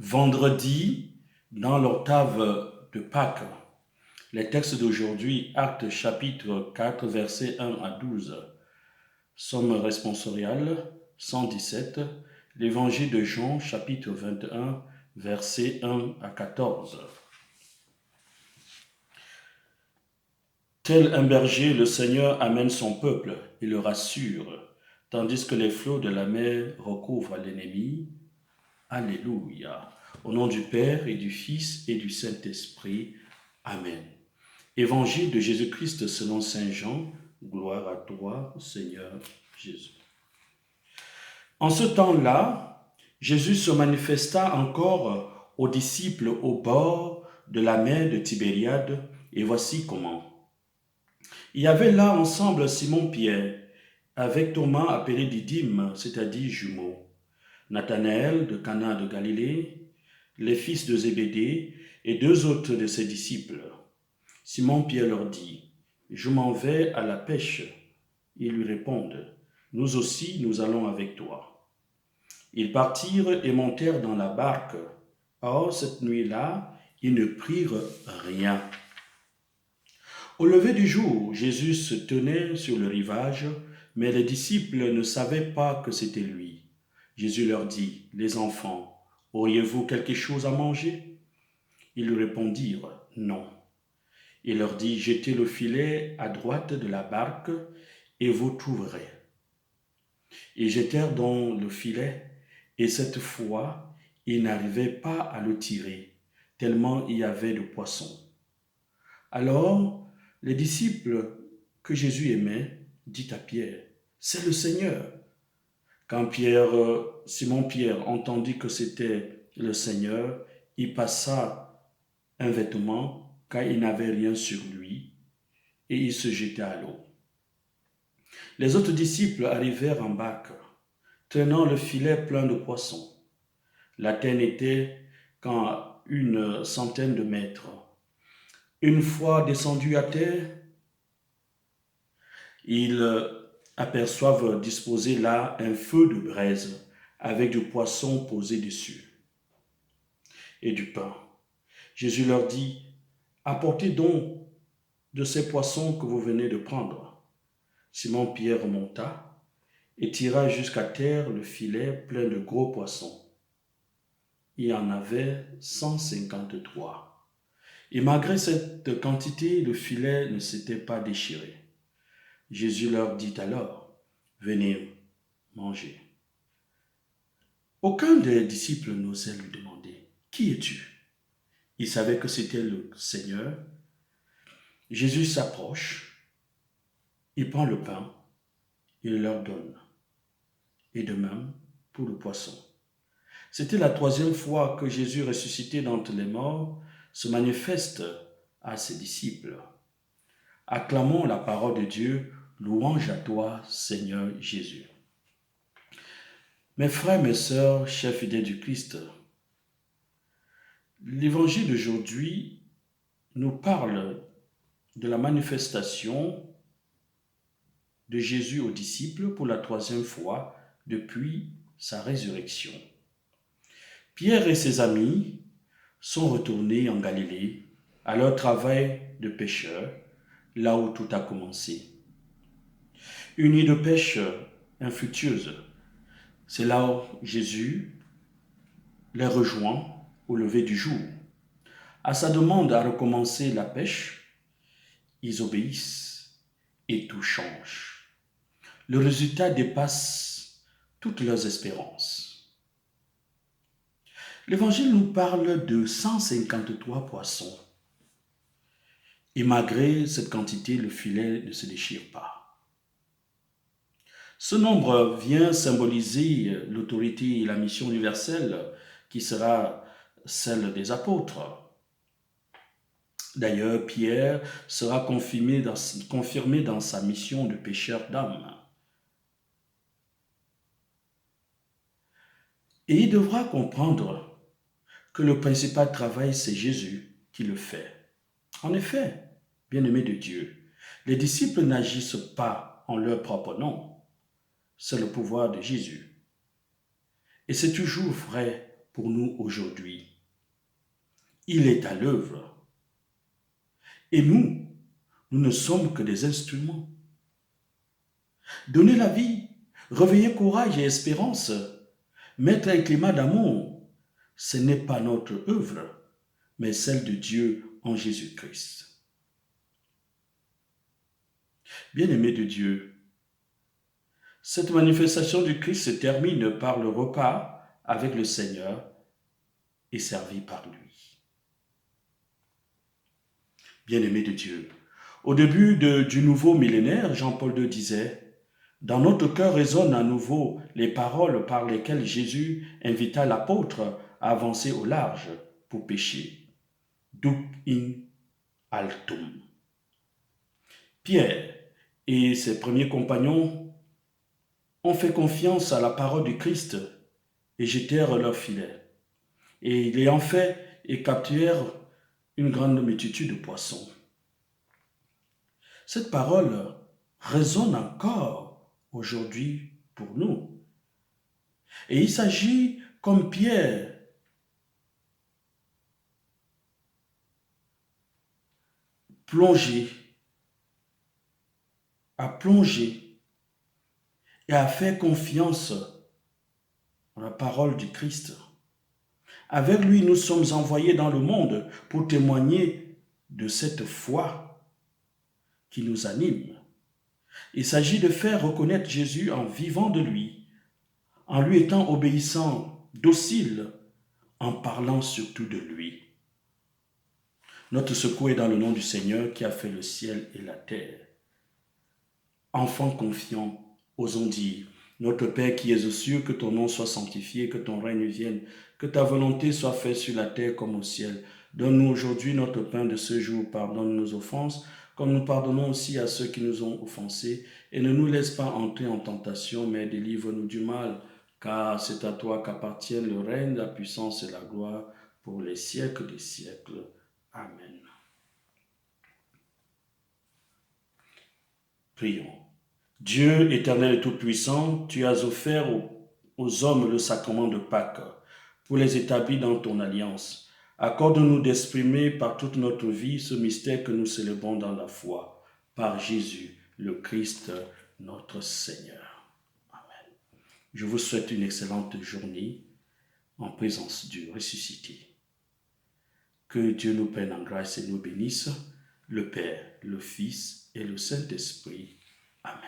Vendredi, dans l'octave de Pâques, les textes d'aujourd'hui, Actes chapitre 4, versets 1 à 12, Somme responsoriale 117, l'Évangile de Jean chapitre 21, versets 1 à 14. Tel un berger, le Seigneur amène son peuple et le rassure, tandis que les flots de la mer recouvrent l'ennemi. Alléluia. Au nom du Père et du Fils et du Saint-Esprit. Amen. Évangile de Jésus-Christ selon Saint Jean. Gloire à toi, Seigneur Jésus. En ce temps-là, Jésus se manifesta encore aux disciples au bord de la mer de Tibériade, et voici comment. Il y avait là ensemble Simon-Pierre, avec Thomas appelé Didyme, c'est-à-dire jumeau, Nathanaël de Cana de Galilée, les fils de Zébédée et deux autres de ses disciples. Simon-Pierre leur dit, « Je m'en vais à la pêche. » Ils lui répondent, « Nous aussi, nous allons avec toi. » Ils partirent et montèrent dans la barque. Or, cette nuit-là, ils ne prirent rien. Au lever du jour, Jésus se tenait sur le rivage, mais les disciples ne savaient pas que c'était lui. Jésus leur dit, « Les enfants, auriez-vous quelque chose à manger ?» Ils lui répondirent, « Non. » Il leur dit, « Jetez le filet à droite de la barque et vous trouverez. » Ils jetèrent donc le filet, et cette fois, ils n'arrivaient pas à le tirer, tellement il y avait de poissons. Alors, les disciples que Jésus aimait dit à Pierre, « C'est le Seigneur. » Quand Simon-Pierre entendit que c'était le Seigneur, il passa un vêtement car il n'avait rien sur lui et il se jeta à l'eau. Les autres disciples arrivèrent en barque, tenant le filet plein de poissons. La terre n'était qu'à 100 de mètres. Une fois descendus à terre, ils aperçoivent disposé là un feu de braise avec du poisson posé dessus et du pain. Jésus leur dit, « Apportez donc de ces poissons que vous venez de prendre. » Simon-Pierre monta et tira jusqu'à terre le filet plein de gros poissons. Il y en avait 153. Et malgré cette quantité, le filet ne s'était pas déchiré. Jésus leur dit alors, « Venez manger. » Aucun des disciples n'osait lui demander, « Qui es-tu » Il savait que c'était le Seigneur. Jésus s'approche, il prend le pain, il leur donne. Et de même pour le poisson. C'était la 3e fois que Jésus, ressuscité d'entre les morts, se manifeste à ses disciples. Acclamons la parole de Dieu, louange à toi, Seigneur Jésus. Mes frères, mes sœurs, chers fidèles du Christ, l'évangile d'aujourd'hui nous parle de la manifestation de Jésus aux disciples pour la 3e fois depuis sa résurrection. Pierre et ses amis sont retournés en Galilée à leur travail de pêcheurs, là où tout a commencé. Une nuit de pêche infructueuse, c'est là où Jésus les rejoint au lever du jour. À sa demande à recommencer la pêche, ils obéissent et tout change. Le résultat dépasse toutes leurs espérances. L'Évangile nous parle de 153 poissons. Et malgré cette quantité, le filet ne se déchire pas. Ce nombre vient symboliser l'autorité et la mission universelle qui sera celle des apôtres. D'ailleurs, Pierre sera confirmé dans sa mission de pêcheur d'âmes. Et il devra comprendre que le principal travail, c'est Jésus qui le fait. En effet, bien-aimés de Dieu, les disciples n'agissent pas en leur propre nom. C'est le pouvoir de Jésus. Et c'est toujours vrai pour nous aujourd'hui. Il est à l'œuvre. Et nous ne sommes que des instruments. Donner la vie, réveiller courage et espérance, mettre un climat d'amour, ce n'est pas notre œuvre, mais celle de Dieu en Jésus-Christ. Bien-aimés de Dieu, cette manifestation du Christ se termine par le repas avec le Seigneur et servi par lui. Bien-aimés de Dieu, au début du nouveau millénaire, Jean-Paul II disait « Dans notre cœur résonnent à nouveau les paroles par lesquelles Jésus invita l'apôtre à avancer au large pour pécher. Duc in altum. » Pierre et ses premiers compagnons ont fait confiance à la parole du Christ et jetèrent leurs filets. Et l'ayant fait, ils capturèrent une grande multitude de poissons. Cette parole résonne encore aujourd'hui pour nous. Et il s'agit, comme Pierre, à plonger et à faire confiance à la parole du Christ. Avec lui, nous sommes envoyés dans le monde pour témoigner de cette foi qui nous anime. Il s'agit de faire reconnaître Jésus en vivant de lui, en lui étant obéissant, docile, en parlant surtout de lui. Notre secours est dans le nom du Seigneur qui a fait le ciel et la terre. Enfants confiants, osons dire, notre Père qui es aux cieux, que ton nom soit sanctifié, que ton règne vienne, que ta volonté soit faite sur la terre comme au ciel. Donne-nous aujourd'hui notre pain de ce jour, pardonne nos offenses, comme nous pardonnons aussi à ceux qui nous ont offensés, et ne nous laisse pas entrer en tentation, mais délivre-nous du mal, car c'est à toi qu'appartiennent le règne, la puissance et la gloire pour les siècles des siècles. Amen. Prions. Dieu éternel et tout-puissant, tu as offert aux hommes le sacrement de Pâques pour les établir dans ton alliance. Accorde-nous d'exprimer par toute notre vie ce mystère que nous célébrons dans la foi, par Jésus, le Christ, notre Seigneur. Amen. Je vous souhaite une excellente journée en présence du ressuscité. Que Dieu nous prenne en grâce et nous bénisse, le Père, le Fils et le Saint-Esprit. Amen.